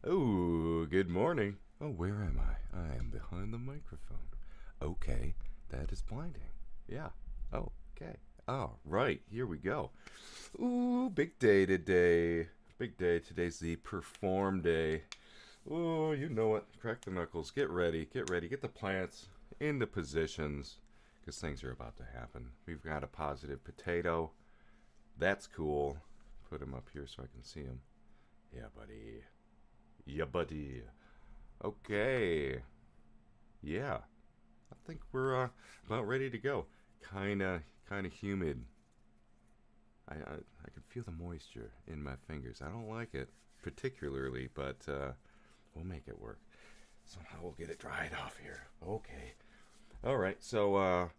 Oh, good morning. Oh, where am I? I am behind the microphone. Okay, that is blinding. Yeah. Oh, okay. Oh, right. Here we go. Ooh, big day today. Big day. Today's the perform day. Oh, you know it. Crack the knuckles. Get ready. Get ready. Get the plants into positions because things are about to happen. We've got a positive potato. That's cool. Put him up here so I can see him. Yeah, buddy. Yeah, buddy. Okay. Yeah. I think we're about ready to go. Kinda humid. I can feel the moisture in my fingers. I don't like it particularly, but we'll make it work. Somehow we'll get it dried off here. Okay. All right. So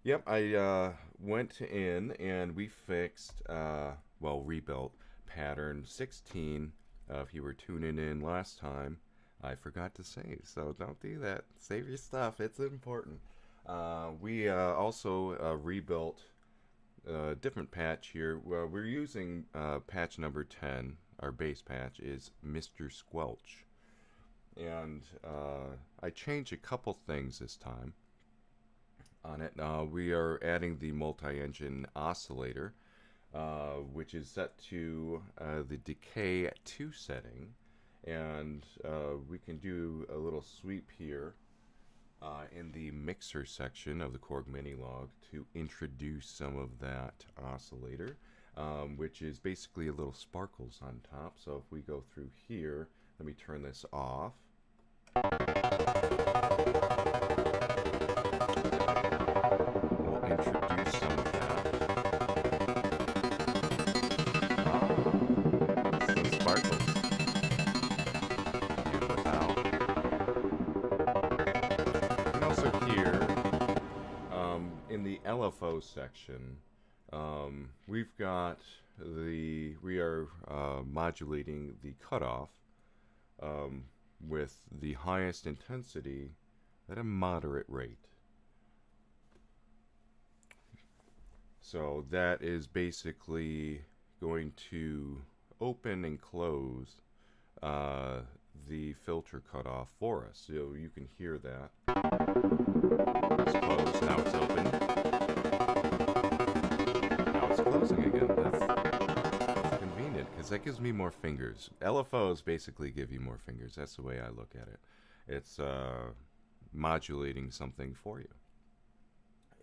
yep, I went in and we fixed rebuilt pattern 16. If you were tuning in last time, I forgot to save, so don't do that. Save your stuff, it's important. We also rebuilt a different patch here. We're using patch number 10. Our base patch is Mr. Squelch. And I changed a couple things this time on it. We are adding the multi-engine oscillator, which is set to the decay 2 setting, and we can do a little sweep here in the mixer section of the Korg mini log to introduce some of that oscillator, which is basically a little sparkles on top. So if we go through here, let me turn this off. We'll introduce some of some sparkles. And without. You can also hear in the LFO section, we are modulating the cutoff with the highest intensity at a moderate rate. So that is basically going to open and close the filter cutoff for us. So you can hear that. It's closed, now it's open. Now it's closing again. That's convenient because that gives me more fingers. LFOs basically give you more fingers. That's the way I look at it. It's modulating something for you.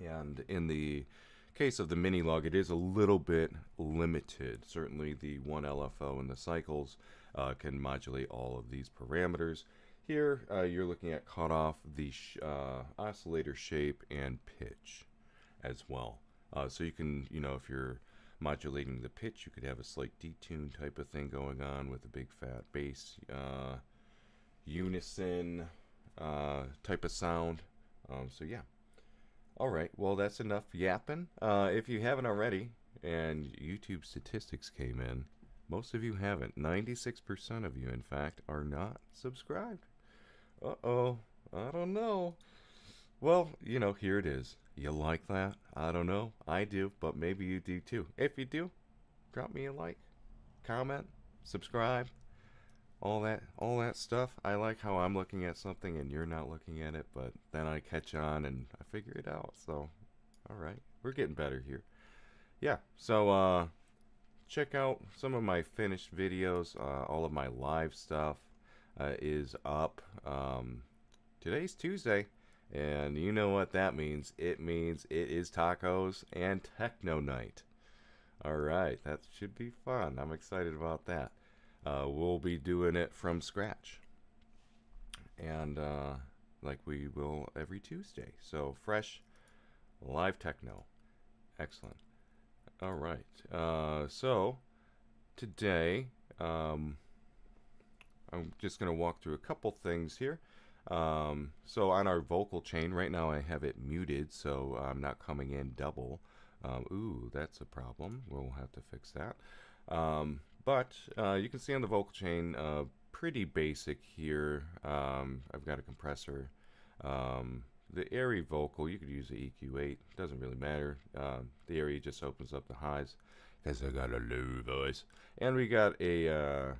And in the case of the mini log, it is a little bit limited. Certainly the one LFO in the cycles can modulate all of these parameters. Here you're looking at cutoff, the oscillator shape, and pitch as well. So you can, if you're modulating the pitch, you could have a slight detune type of thing going on with a big fat bass unison type of sound. So yeah. Alright, well that's enough yapping. If you haven't already, and YouTube statistics came in, most of you haven't. 96% of you, in fact, are not subscribed. Uh-oh, I don't know. Well, here it is. You like that? I don't know. I do, but maybe you do too. If you do, drop me a like, comment, subscribe, all that stuff. I like how I'm looking at something and you're not looking at it, but then I catch on and I figure it out. So, all right, we're getting better here. Yeah, so check out some of my finished videos. All of my live stuff is up. Today's Tuesday, and you know what that means. It means it is tacos and techno night. All right, that should be fun. I'm excited about that. We'll be doing it from scratch, and like we will every Tuesday. So fresh, live techno. Excellent. All right. So today, I'm just going to walk through a couple things here. So on our vocal chain, right now I have it muted, so I'm not coming in double. Ooh, that's a problem. We'll have to fix that. But you can see on the vocal chain, pretty basic here. I've got a compressor. The airy vocal, you could use the EQ8. Doesn't really matter. The airy just opens up the highs because I got a low voice. And we got a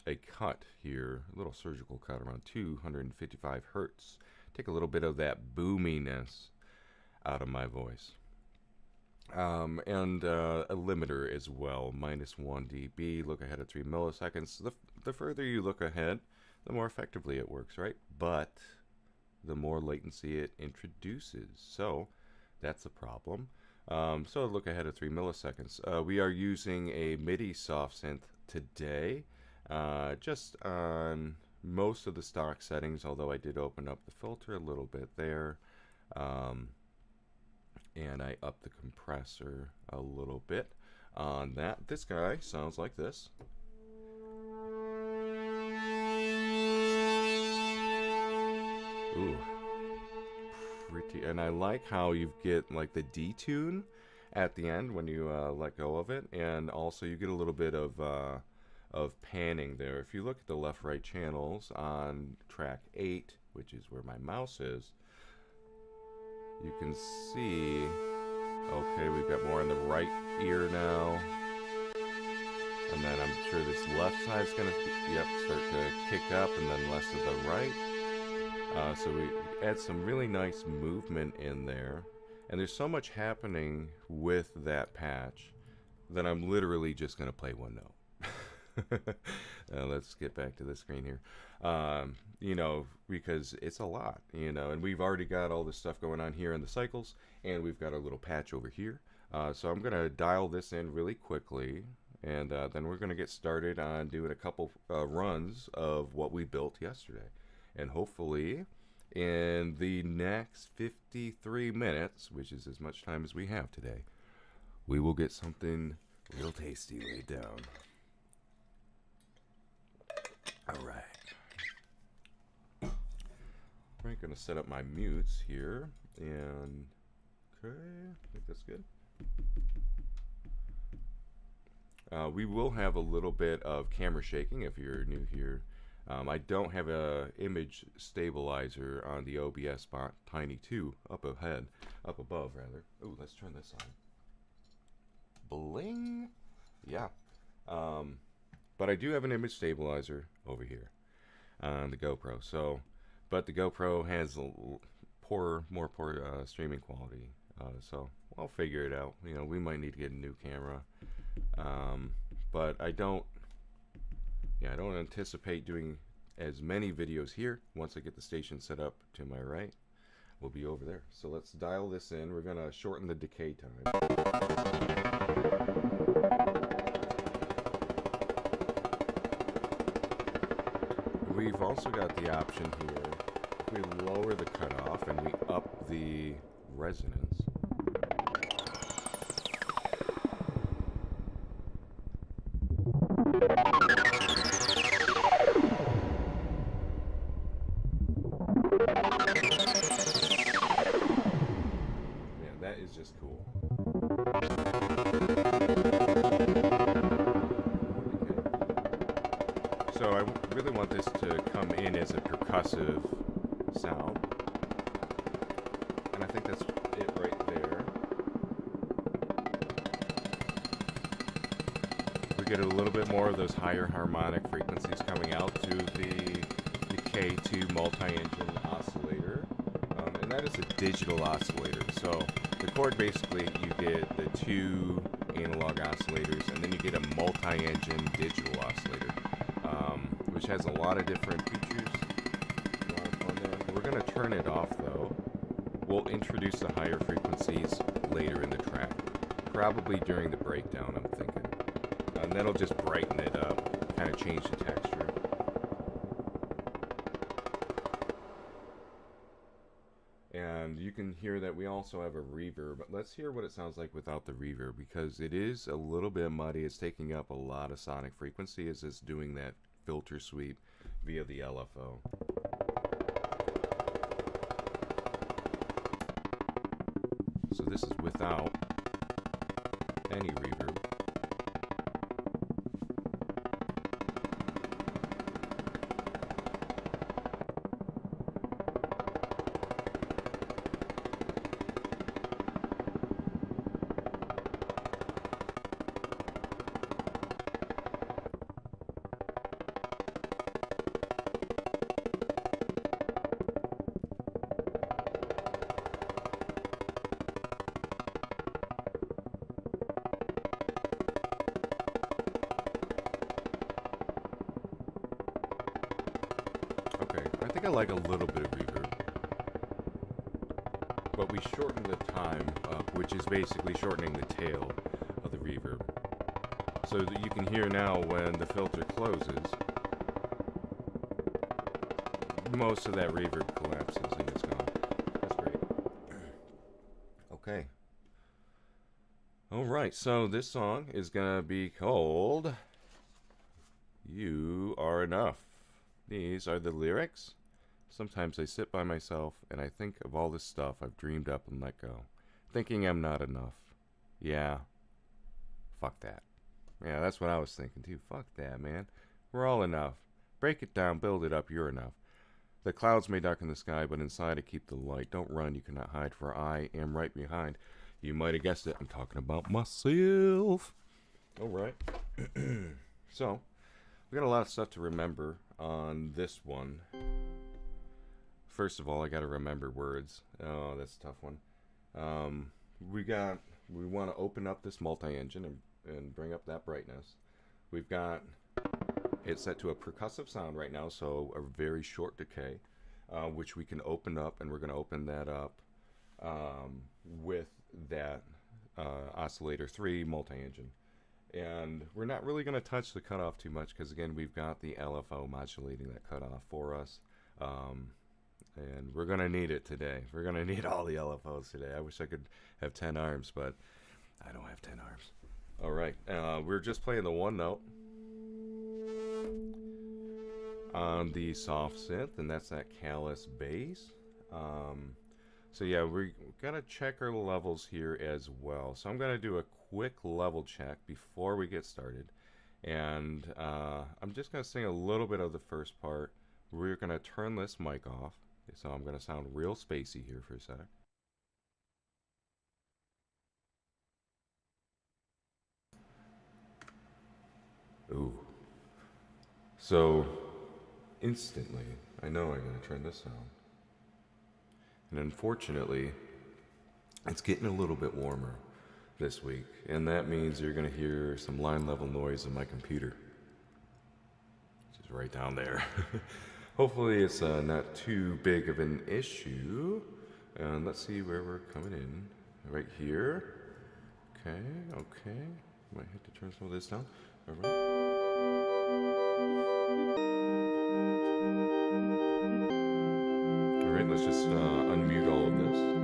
a cut here, a little surgical cut around 255 hertz. Take a little bit of that boominess out of my voice. And a limiter as well, -1 dB, look ahead at 3 milliseconds. The further you look ahead, the more effectively it works, right? But the more latency it introduces. So that's a problem. So look ahead at 3 milliseconds. We are using a MIDI soft synth today, just on most of the stock settings, although I did open up the filter a little bit there. And I upped the compressor a little bit on that. This guy sounds like this. Ooh, pretty. And I like how you get like the detune at the end when you let go of it, and also you get a little bit of panning there. If you look at the left-right channels on track 8, which is where my mouse is, you can see, okay, we've got more on the right ear now. And then I'm sure this left side's going to, start to kick up, and then less of the right. So we add some really nice movement in there. And there's so much happening with that patch that I'm literally just going to play one note. Let's get back to the screen here. Because it's a lot, and we've already got all this stuff going on here in the cycles, and we've got a little patch over here. So I'm going to dial this in really quickly, and then we're going to get started on doing a couple runs of what we built yesterday. And hopefully in the next 53 minutes, which is as much time as we have today, we will get something real tasty laid down. All right. I'm going to set up my mutes here, and okay, I think that's good. We will have a little bit of camera shaking if you're new here. I don't have a image stabilizer on the OBS spot, Tiny 2, up above rather. Ooh, let's turn this on. Bling! Yeah. But I do have an image stabilizer over here on the GoPro. So, but the GoPro has more poor streaming quality. So I'll figure it out. We might need to get a new camera. But I don't anticipate doing as many videos here. Once I get the station set up to my right, we'll be over there. So let's dial this in. We're gonna shorten the decay time. We've also got the option here, if we lower the cutoff and we up the resonance. Yeah, that is just cool. So I really want this to come in as a percussive sound, and I think that's it right there. We get a little bit more of those higher harmonic frequencies coming out through the K2 multi-engine oscillator, and that is a digital oscillator. So the chord, basically you get the 2 analog oscillators, and then you get a multi-engine digital oscillator, which has a lot of different features. We're going to turn it off though. We'll introduce the higher frequencies later in the track, probably during the breakdown, I'm thinking. And that'll just brighten it up, kind of change the texture. And you can hear that we also have a reverb. But let's hear what it sounds like without the reverb, because it is a little bit muddy. It's taking up a lot of sonic frequency as it's doing that filter sweep via the LFO. So this is without any reverb. I like a little bit of reverb. But we shorten the time up, which is basically shortening the tail of the reverb. So that you can hear now when the filter closes, most of that reverb collapses and it's gone. That's great. Okay. Alright, so this song is gonna be called You Are Enough. These are the lyrics. Sometimes I sit by myself and I think of all this stuff I've dreamed up and let go, thinking I'm not enough. Yeah. Fuck that. Yeah, that's what I was thinking too. Fuck that, man. We're all enough. Break it down, build it up, you're enough. The clouds may darken the sky, but inside I keep the light. Don't run, you cannot hide, for I am right behind. You might have guessed it, I'm talking about myself. Alright. So, we got a lot of stuff to remember on this one. First of all, I gotta remember words. Oh, that's a tough one. We want to open up this multi-engine and bring up that brightness. We've got it set to a percussive sound right now, so a very short decay, which we can open up, and we're going to open that up with that oscillator 3 multi-engine. And we're not really going to touch the cutoff too much because, again, we've got the LFO modulating that cutoff for us. And we're going to need it today. We're going to need all the LFOs today. I wish I could have 10 arms, but I don't have 10 arms. All right. We're just playing the one note on the soft synth, and that's that callous bass. So yeah, we're going to check our levels here as well. So I'm going to do a quick level check before we get started. And I'm just going to sing a little bit of the first part. We're going to turn this mic off. So I'm going to sound real spacey here for a sec. Ooh. So instantly, I know I'm going to turn this down. And unfortunately, it's getting a little bit warmer this week. And that means you're going to hear some line level noise in my computer. Which is right down there. Hopefully it's not too big of an issue. And let's see where we're coming in. Right here. Okay, okay. Might have to turn some of this down. All right. All right, let's just unmute all of this.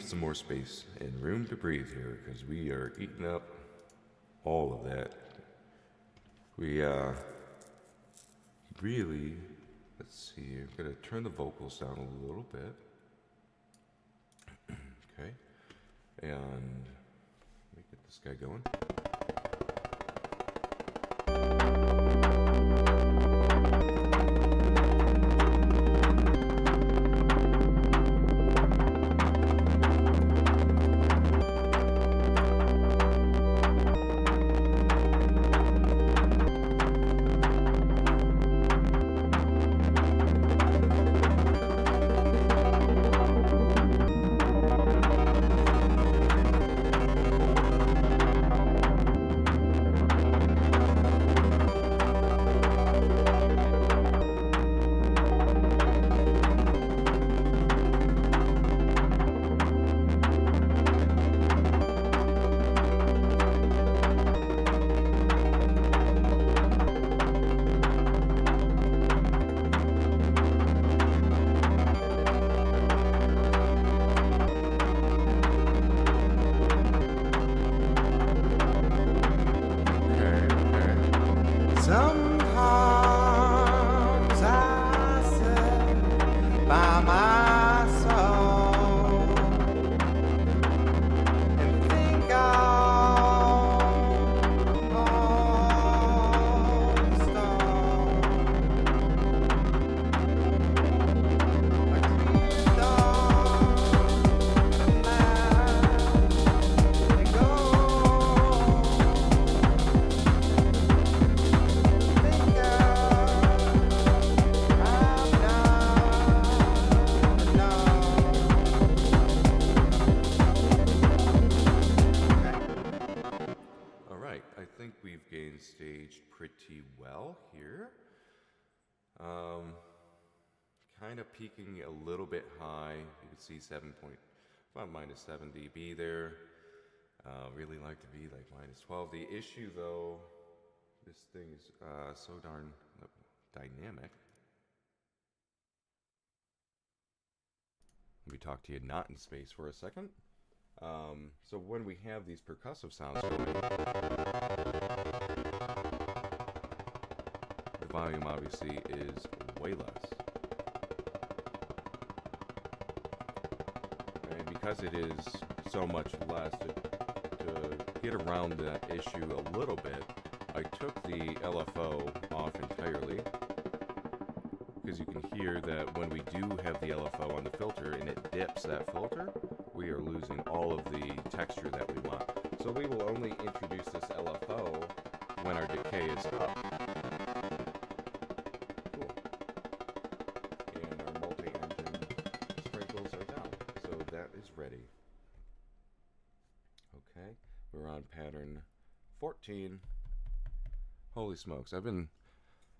Some more space and room to breathe here because we are eating up all of that. We really, let's see, I'm going to turn the vocals down a little bit. Okay, and let me get this guy going. Sometimes I sit by myself and think of all the stuff I cleaned up and let it go. I think we've gained stage pretty well here. Kind of peaking a little bit high. You can see about minus 7 dB there. Really like to be like minus 12. The issue though, this thing is so darn dynamic. Let me talk to you not in space for a second. So when we have these percussive sounds going, the volume obviously is way less. And because it is so much less, to get around that issue a little bit, I took the LFO off entirely. Because you can hear that when we do have the LFO on the filter and it dips that filter, we are losing all of the texture that we want. So we will only introduce this LFO when our decay is up. Cool. And our multi-engine sprinkles are down. So that is ready. Okay, we're on pattern 14. Holy smokes, I've been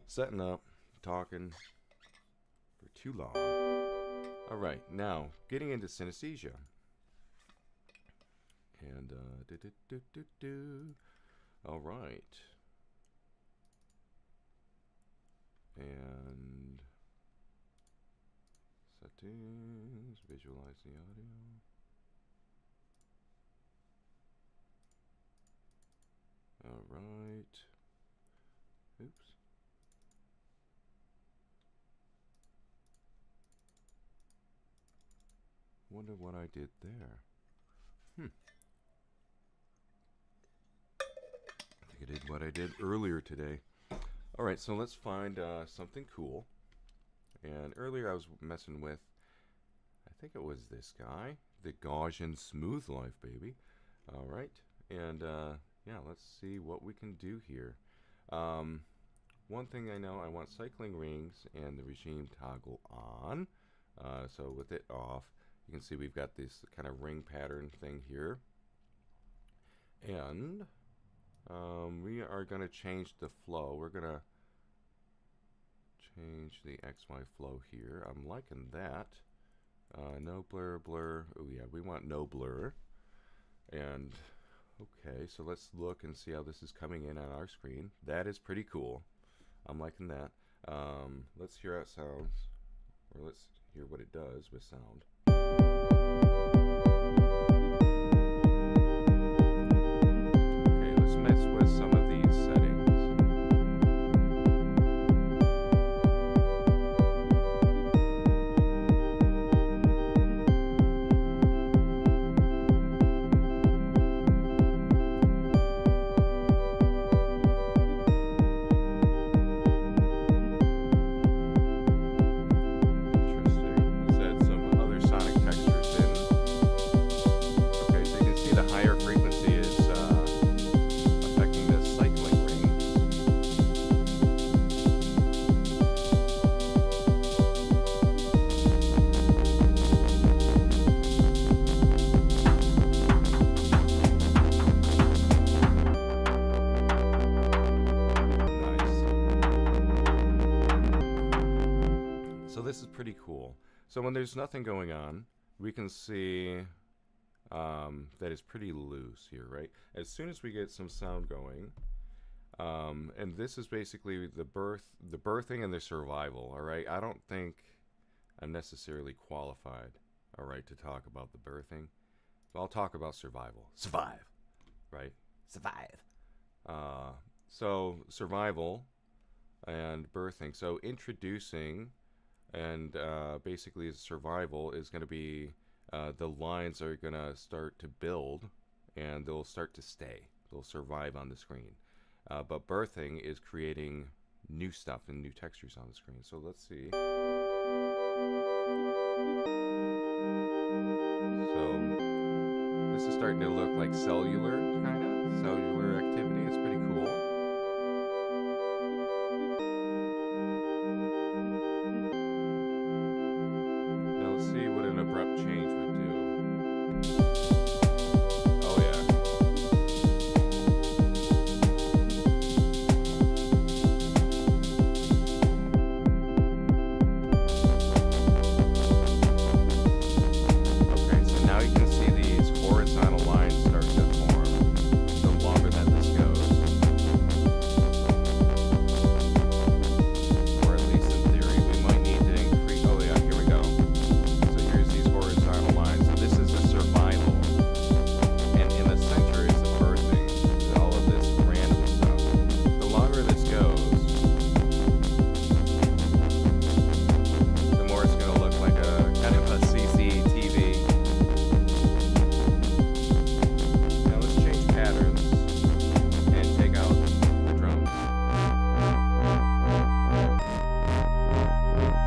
setting up, talking for too long. All right, now getting into synesthesia. And all right. And settings, visualize the audio. All right. Oops. Wonder what I did there. I think I did what I did earlier today. All right, so let's find something cool. And earlier I was messing with, I think it was this guy, the Gaussian Smooth Life, baby. All right, and yeah, let's see what we can do here. One thing I know, I want cycling rings and the regime toggle on. So with it off, you can see we've got this kind of ring pattern thing here. And we are going to change the flow. We're going to change the XY flow here. I'm liking that. No blur, blur. Oh yeah, we want no blur. And okay, so let's look and see how this is coming in on our screen. That is pretty cool. I'm liking that. Let's hear how it sounds, or let's hear what it does with sound. Okay, let's mess with some of these settings. This is pretty cool. So when there's nothing going on, we can see that it's pretty loose here, right? As soon as we get some sound going, and this is basically the birthing and the survival, all right? I don't think I'm necessarily qualified, all right, to talk about the birthing. So I'll talk about survival. Survive, right? Survive. So survival and birthing. So introducing and basically survival is going to be the lines are going to start to build and they'll start to stay. They'll survive on the screen. But birthing is creating new stuff and new textures on the screen. So let's see. So this is starting to look like cellular, kind of. Cellular activity. It's pretty cool. Now let's see what an abrupt change would do. Oh yeah. Okay, so now you can see these horizontal lines start to form the longer that this goes. Or at least in theory, we might need to increase. Oh yeah, here we go. So here's these horizontal lines. So this is a survival. And in the center is the birthing. All of this random stuff. The longer this goes, the more it's going to look like a kind of a CCTV. Now let's change patterns and take out the drums.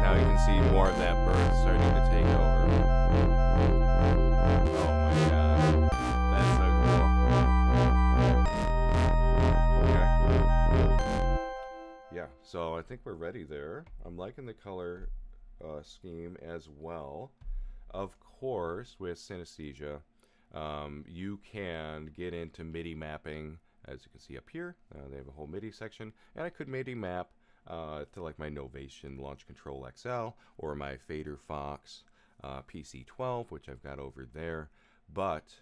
Now you can see more of that bird starting to take over. Oh my god, that's so cool. Okay. Yeah, so I think we're ready there. I'm liking the color scheme as well. Of course, with synesthesia, you can get into MIDI mapping, as you can see up here. They have a whole MIDI section, and I could MIDI map to like my Novation Launch Control XL or my Fader Fox PC12, which I've got over there. But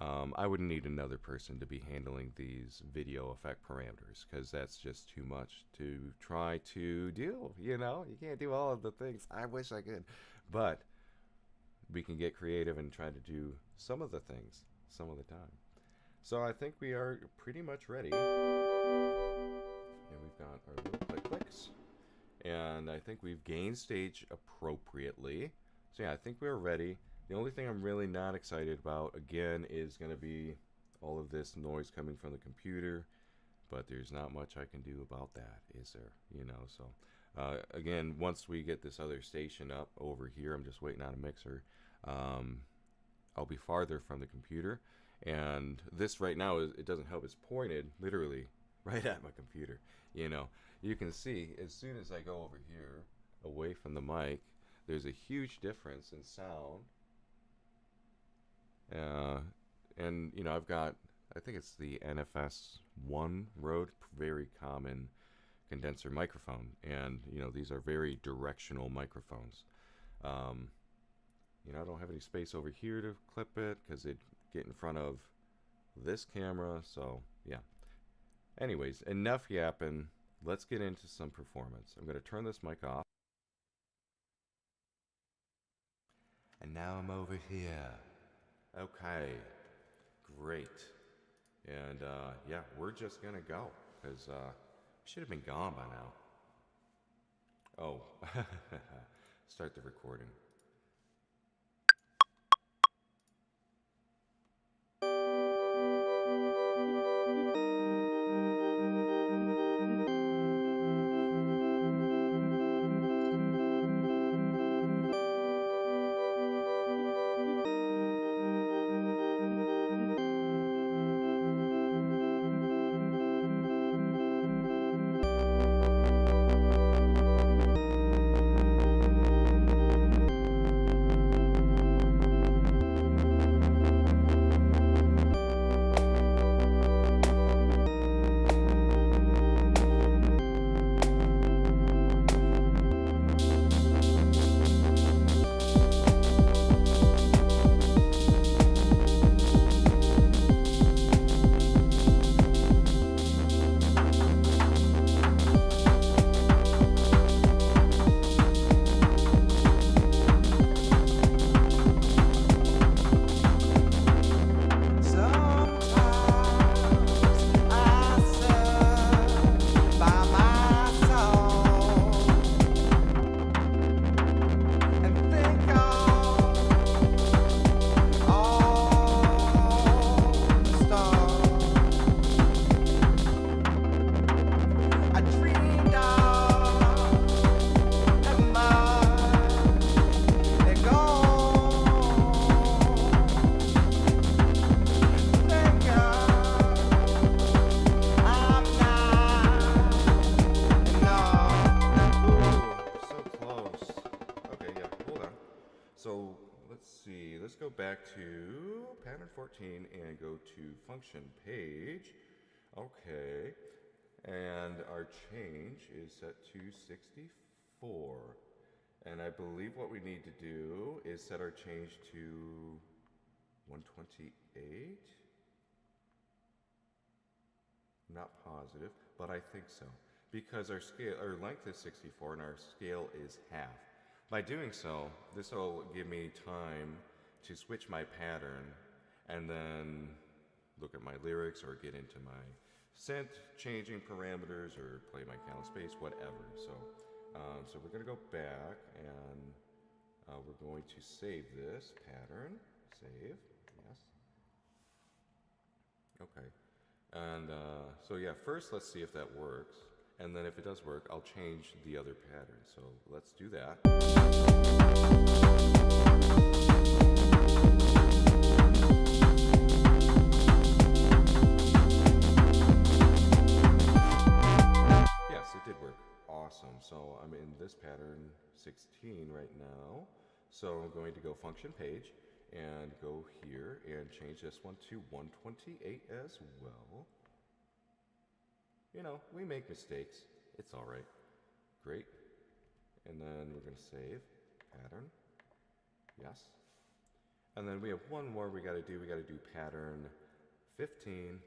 I wouldn't need another person to be handling these video effect parameters because that's just too much to try to do. You know, you can't do all of the things. I wish I could, but we can get creative and try to do some of the things some of the time. So I think we are pretty much ready. And we've got our little clicks. And I think we've gained stage appropriately. So yeah, I think we're ready. The only thing I'm really not excited about, again, is going to be all of this noise coming from the computer. But there's not much I can do about that, is there? You know, so again, once we get this other station up over here, I'm just waiting on a mixer. I'll be farther from the computer. And this right now, it doesn't help. It's pointed literally right at my computer. You know, you can see as soon as I go over here away from the mic, there's a huge difference in sound. And you know, I've got, I think it's the NFS1 Rode, very common condenser microphone, and you know, these are very directional microphones. You know, I don't have any space over here to clip it because it'd get in front of this camera, so yeah. Anyways, enough yapping. Let's get into some performance. I'm going to turn this mic off. And now I'm over here. Okay, great. And yeah, we're just going to go because we should have been gone by now. Oh, start the recording. pattern 14 and go to function page. Okay, and our change is set to 64. And I believe what we need to do is set our change to 128. Not positive, but I think so. Because our length is 64 and our scale is half. By doing so, this will give me time to switch my pattern and then look at my lyrics or get into my synth, changing parameters or play my count space, whatever. So we're going to go back and we're going to save this pattern. Save, yes. Okay. And so yeah, first let's see if that works. And then if it does work, I'll change the other pattern. So let's do that. Yes, it did work. Awesome. So I'm in this pattern 16 right now. So I'm going to go function page and go here and change this one to 128 as well. You know, we make mistakes. It's all right. Great. And then we're going to save pattern. Yes. And then we have one more we got to do. We got to do pattern 15.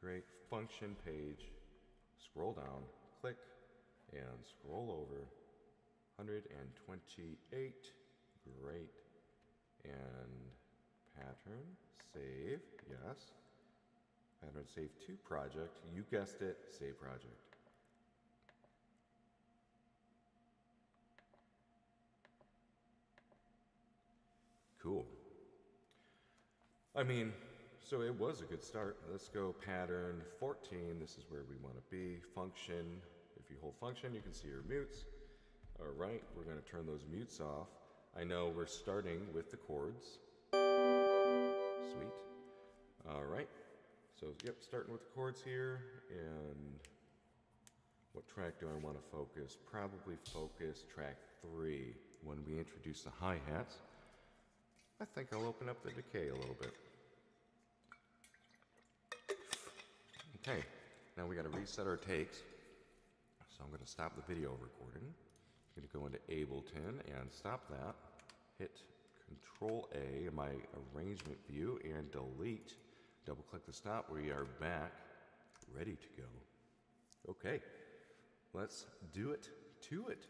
Great. Function page. Scroll down. Click. And scroll over. 128. Great. And pattern. Save. Yes. Pattern save to project. You guessed it, save project. Cool. I mean, so it was a good start. Let's go pattern 14. This is where we want to be. Function. If you hold function, you can see your mutes. All right, we're going to turn those mutes off. I know we're starting with the chords. Sweet. All right. So, yep, starting with the chords here, and what track do I want to focus? Probably focus track 3 when we introduce the hi-hats. I think I'll open up the decay a little bit. Okay, now we got to reset our takes. So I'm going to stop the video recording. I'm going to go into Ableton and stop that. Hit Control A in my arrangement view and delete. Double click the stop. We are back, ready to go. Okay, let's do it to it.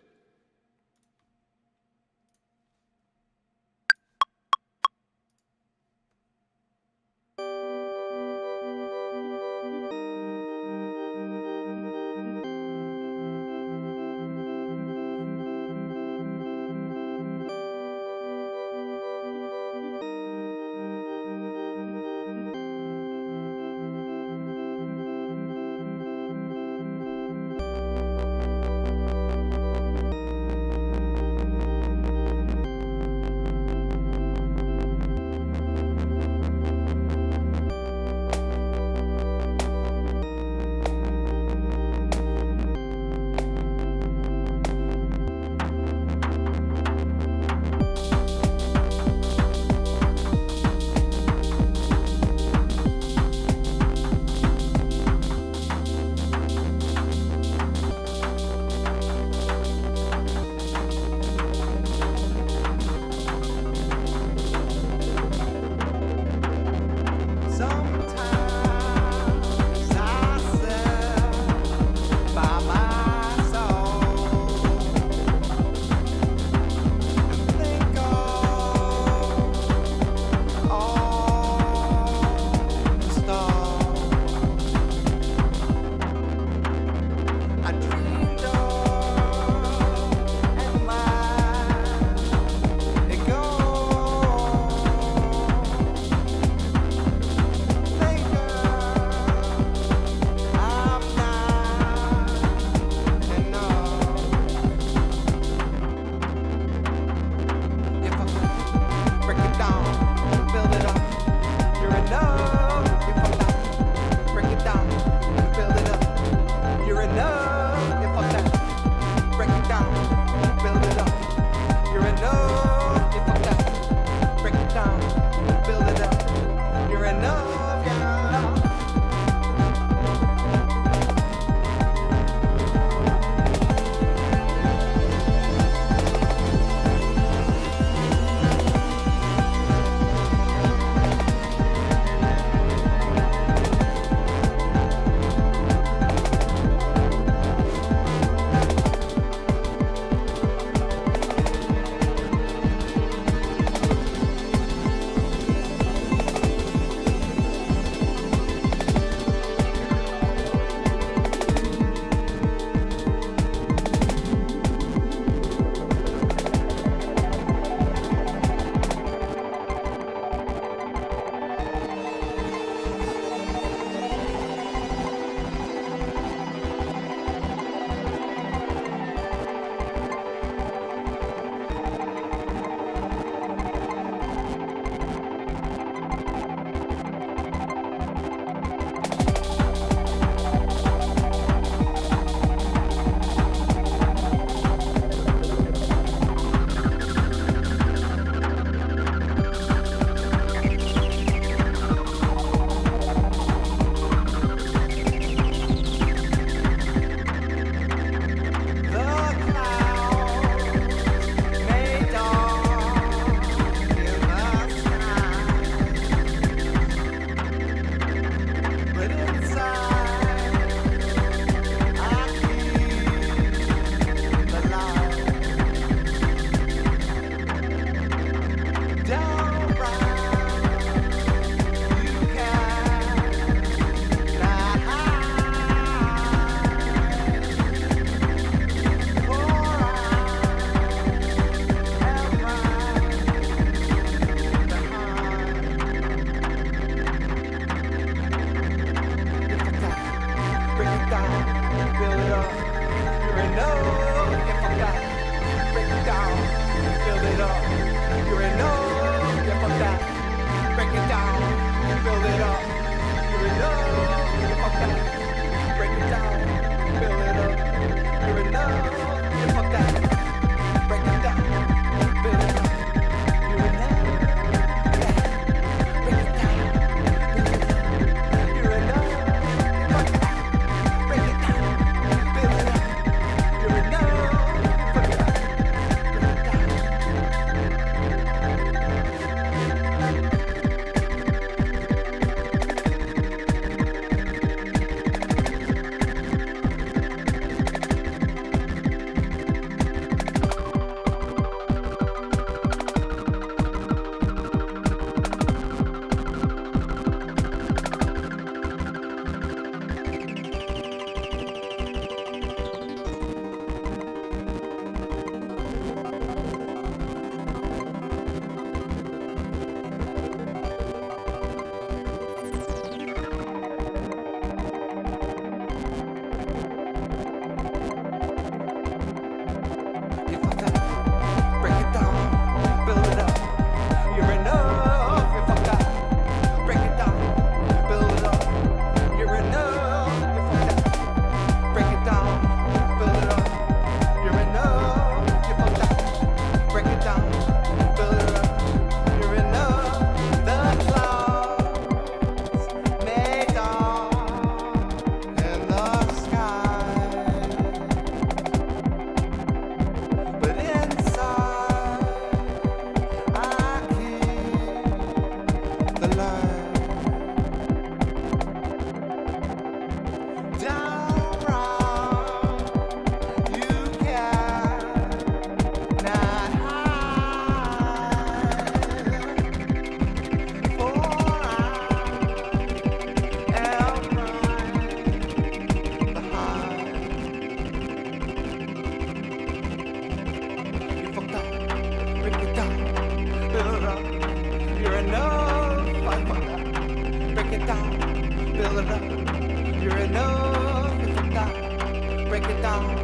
enough if I die. Break it down,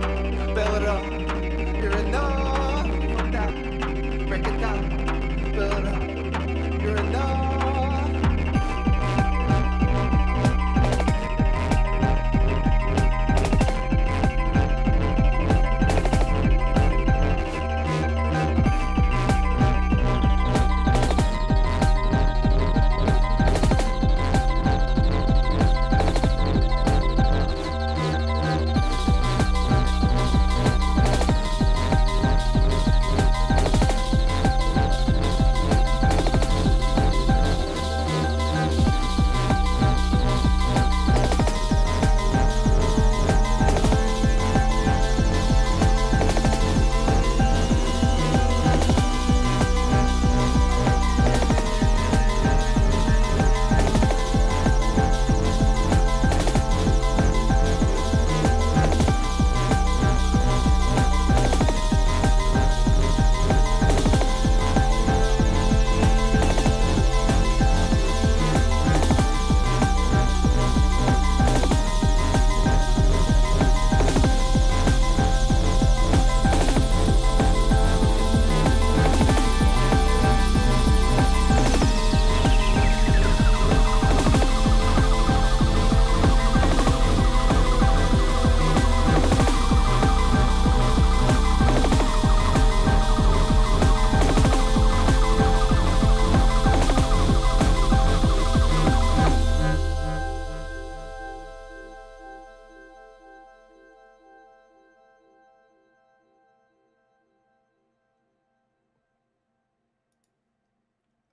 build it up. You're enough if I die. Break it down, build it up. You're enough.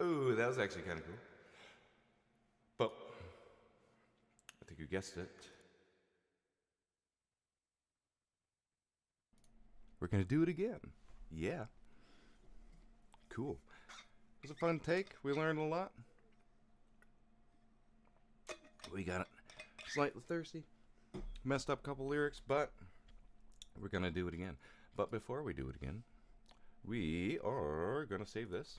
Ooh, that was actually kind of cool. But I think you guessed it. We're going to do it again. Yeah. Cool. It was a fun take. We learned a lot. We got it slightly thirsty. Messed up a couple lyrics, but we're going to do it again. But before we do it again, we are going to save this.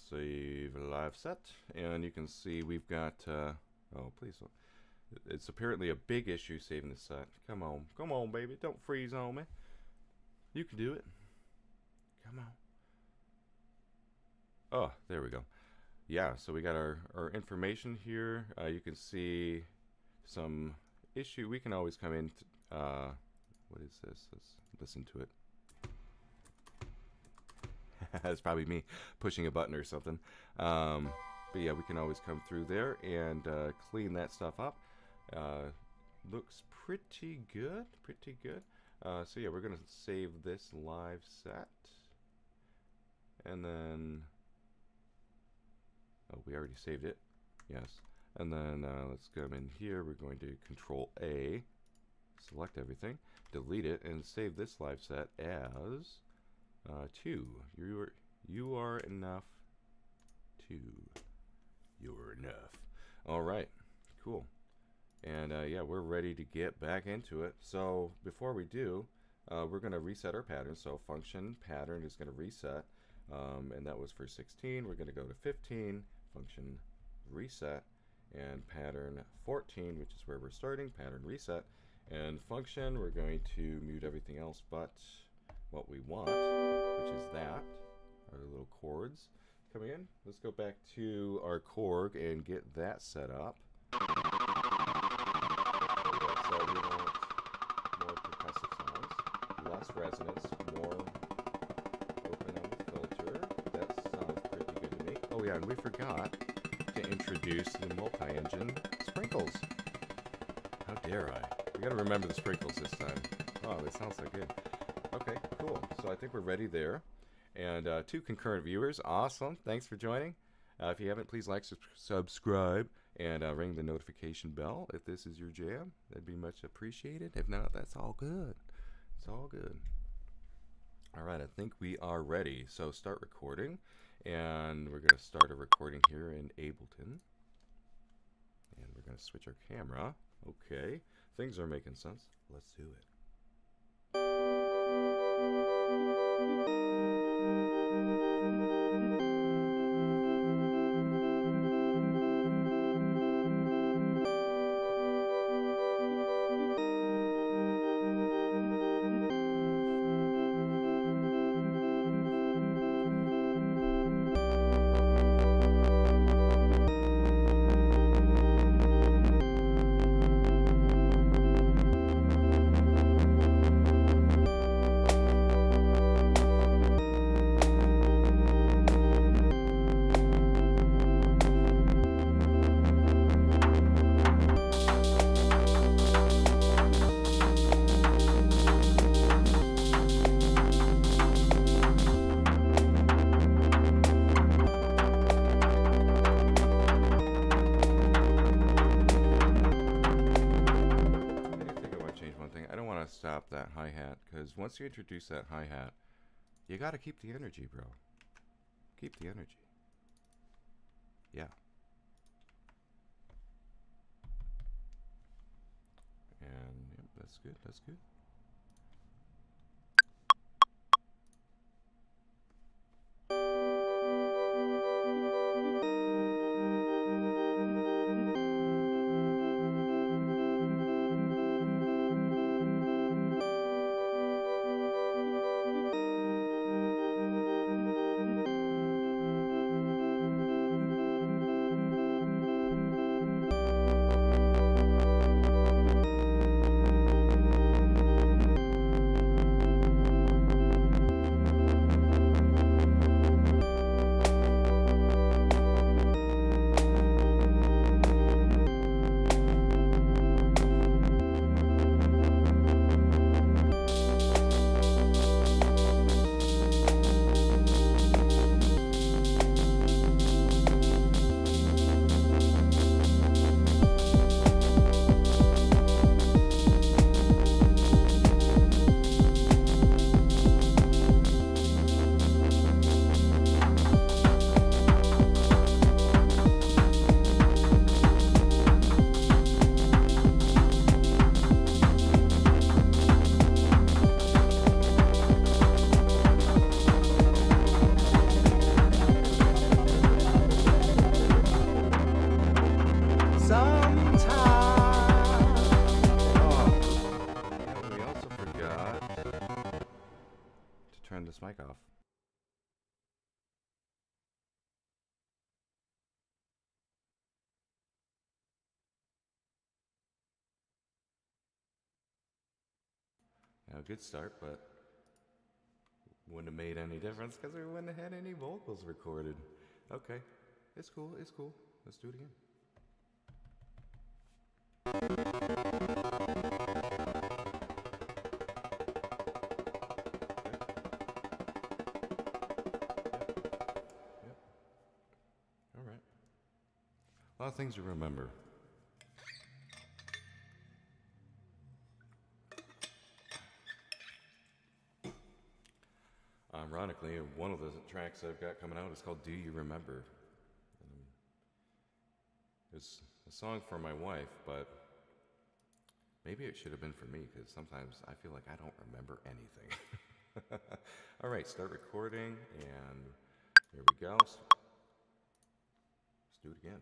Save live set. And you can see we've got... oh, please don't. It's apparently a big issue saving the set. Come on, baby. Don't freeze on me. You can do it. Come on. Oh, there we go. Yeah, so we got our information here. You can see some issue. We can always come in. What is this? Let's listen to it. That's probably me pushing a button or something. But yeah, we can always come through there and clean that stuff up. Looks pretty good. So yeah, we're gonna save this live set, and then we already saved it. Yes, and then let's come in here. We're going to Control A, select everything, delete it, and save this live set as 2. You are enough. 2. You're enough. All right, cool. And yeah, we're ready to get back into it. So before we do, we're going to reset our pattern. So function pattern is going to reset, and that was for 16. We're going to go to 15, function reset, and pattern 14, which is where we're starting, pattern reset. And function, we're going to mute everything else but what we want, which is that, our little chords coming in. Let's go back to our Korg and get that set up. So we want more percussive sounds, less resonance, more open on the filter. That sounds pretty good to me. Oh yeah, and we forgot to introduce the multi-engine sprinkles. How dare I? We gotta remember the sprinkles this time. Oh, they sound so good. Okay, cool. So I think we're ready there. And 2 concurrent viewers. Awesome. Thanks for joining. If you haven't, please like, subscribe, and ring the notification bell if this is your jam. That'd be much appreciated. If not, that's all good. It's all good. All right, I think we are ready. So start recording. And we're going to start a recording here in Ableton. And we're going to switch our camera. Okay. Things are making sense. Let's do it. stop that hi-hat, because once you introduce that hi-hat, you got to keep the energy, bro. Keep the energy. Yeah. And yep, that's good. That's good. Turn this mic off. Now, good start, but wouldn't have made any difference because we wouldn't have had any vocals recorded. Okay, it's cool, it's cool. Let's do it again. All right. A lot of things to remember. Ironically, one of the tracks I've got coming out is called Do You Remember? It's a song for my wife, but maybe it should have been for me because sometimes I feel like I don't remember anything. All right, start recording, and here we go. Let's do it again.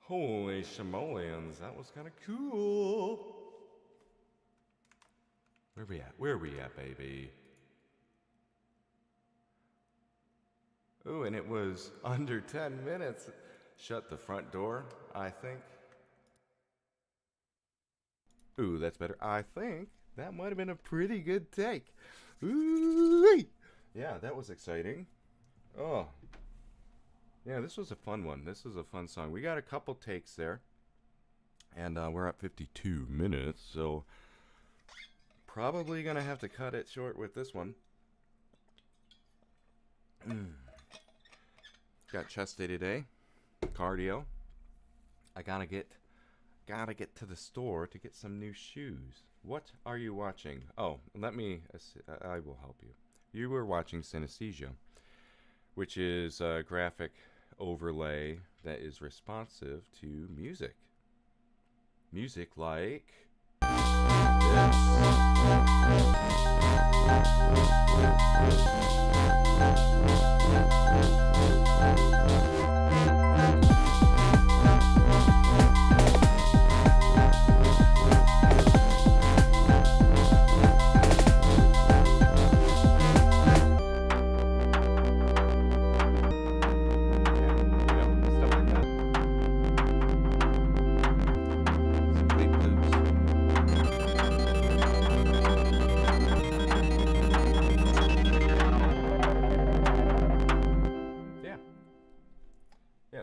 Holy simoleons, that was kind of cool. Where we at? Where we at, baby? Ooh, and it was under 10 minutes. Shut the front door, I think. Ooh, that's better. I think that might have been a pretty good take. Ooh, yeah, that was exciting. Oh, yeah, this was a fun one. This was a fun song. We got a couple takes there, and we're at 52 minutes, so probably gonna have to cut it short with this one. Got chest day today, cardio. I gotta get to the store to get some new shoes. What are you watching? Oh, I will help you. You were watching Synesthesia, which is a graphic overlay that is responsive to music. Music like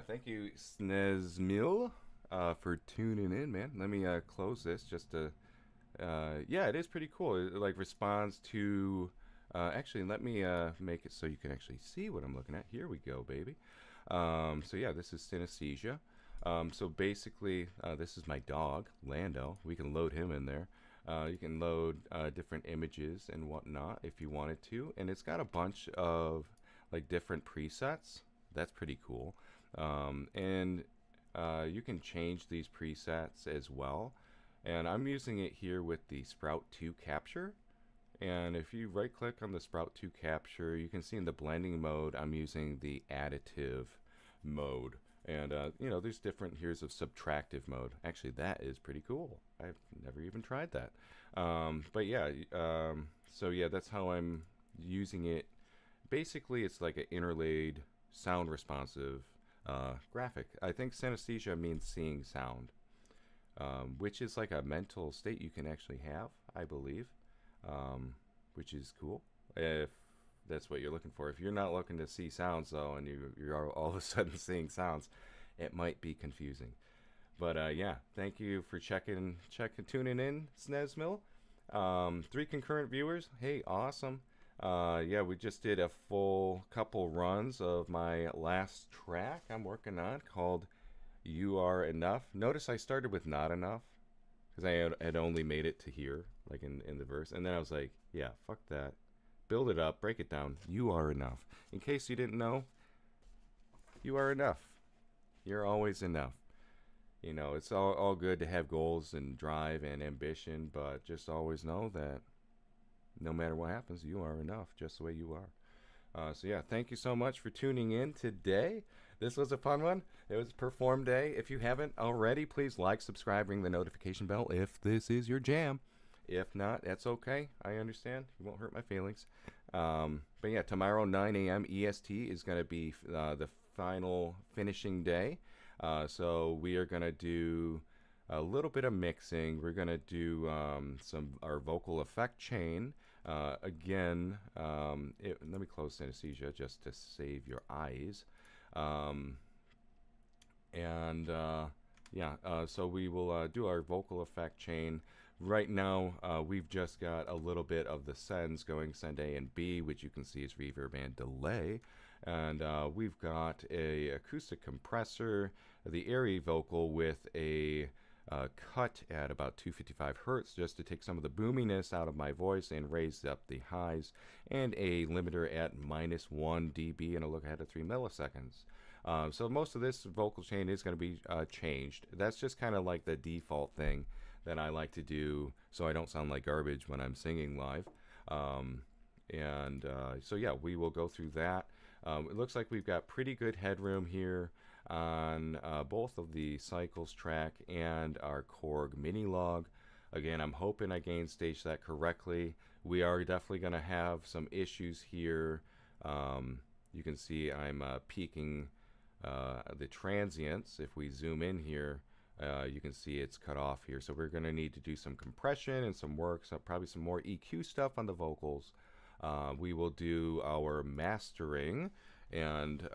thank you, Snesmil, for tuning in, man. Let me close this just to. Yeah, it is pretty cool. It like responds to. Actually, let me make it so you can actually see what I'm looking at. Here we go, baby. So yeah, this is synesthesia. So basically, this is my dog, Lando. We can load him in there. You can load different images and whatnot if you wanted to, and it's got a bunch of like different presets. That's pretty cool. And you can change these presets as well. And I'm using it here with the Sprout 2 Capture. And if you right click on the Sprout 2 Capture, you can see in the blending mode, I'm using the additive mode. And, you know, there's different here's of subtractive mode. Actually, that is pretty cool. I've never even tried that. But yeah, so yeah, that's how I'm using it. Basically, it's like an interlaid, sound responsive graphic. I think synesthesia means seeing sound, which is like a mental state you can actually have, I believe, which is cool if that's what you're looking for. If you're not looking to see sounds though, and you're all of a sudden seeing sounds, it might be confusing. But yeah, thank you for tuning in, Snesmil. 3 concurrent viewers. Hey, awesome. Yeah, we just did a full couple runs of my last track I'm working on called You Are Enough. Notice I started with Not Enough because I had only made it to here, like in the verse. And then I was like, yeah, fuck that. Build it up, break it down. You are enough. In case you didn't know, you are enough. You're always enough. You know, it's all good to have goals and drive and ambition, but just always know that no matter what happens, you are enough just the way you are. So yeah, thank you so much for tuning in today. This was a fun one. It was Perform Day. If you haven't already, please like, subscribe, ring the notification bell if this is your jam. If not, that's okay. I understand. You won't hurt my feelings. But yeah, tomorrow 9 a.m. EST is going to be the final finishing day. So we are going to do a little bit of mixing. We're going to do our vocal effect chain. Again, let me close synesthesia just to save your eyes. So we will do our vocal effect chain. Right now, we've just got a little bit of the sends going, send A and B, which you can see is reverb and delay. And we've got a acoustic compressor, the airy vocal with a cut at about 255 hertz just to take some of the boominess out of my voice and raise up the highs, and a limiter at -1 dB and a look ahead of 3 milliseconds. So most of this vocal chain is going to be changed. That's just kind of like the default thing that I like to do so I don't sound like garbage when I'm singing live. So yeah, we will go through that. It looks like we've got pretty good headroom here. on both of the cycles track and our Korg mini log. Again, I'm hoping I gain stage that correctly. We are definitely going to have some issues here. You can see I'm peaking the transients. If we zoom in here, you can see it's cut off here. So we're going to need to do some compression and some work, so probably some more EQ stuff on the vocals. We will do our mastering and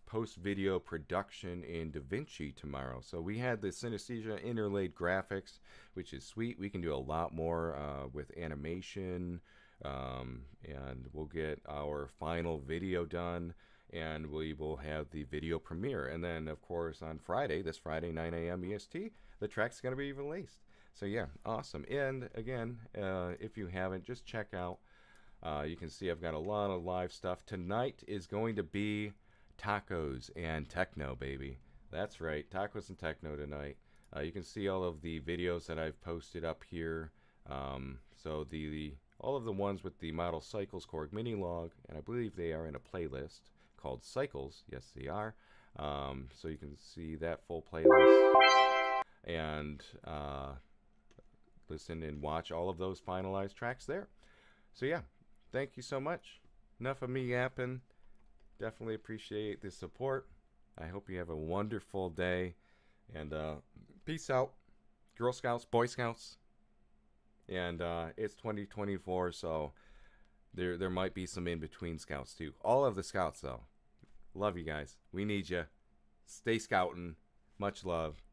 post-video production in DaVinci tomorrow. So we had the synesthesia interlaid graphics, which is sweet. We can do a lot more with animation, and we'll get our final video done, and we will have the video premiere. And then, of course, on Friday, this Friday, 9 a.m. EST, the track's going to be released. So yeah, awesome. And again, if you haven't, just check out. You can see I've got a lot of live stuff. Tonight is going to be tacos and techno, baby. That's right, tacos and techno tonight. You can see all of the videos that I've posted up here. So all of the ones with the model cycles Korg mini log, and I believe they are in a playlist called Cycles. Yes, they are. So you can see that full playlist and listen and watch all of those finalized tracks there. So yeah, thank you so much. Enough of me yapping. Definitely appreciate the support. I hope you have a wonderful day. And peace out, Girl Scouts, Boy Scouts. And it's 2024, so there might be some in-between Scouts too. All of the Scouts, though. Love you guys. We need you. Stay scouting. Much love.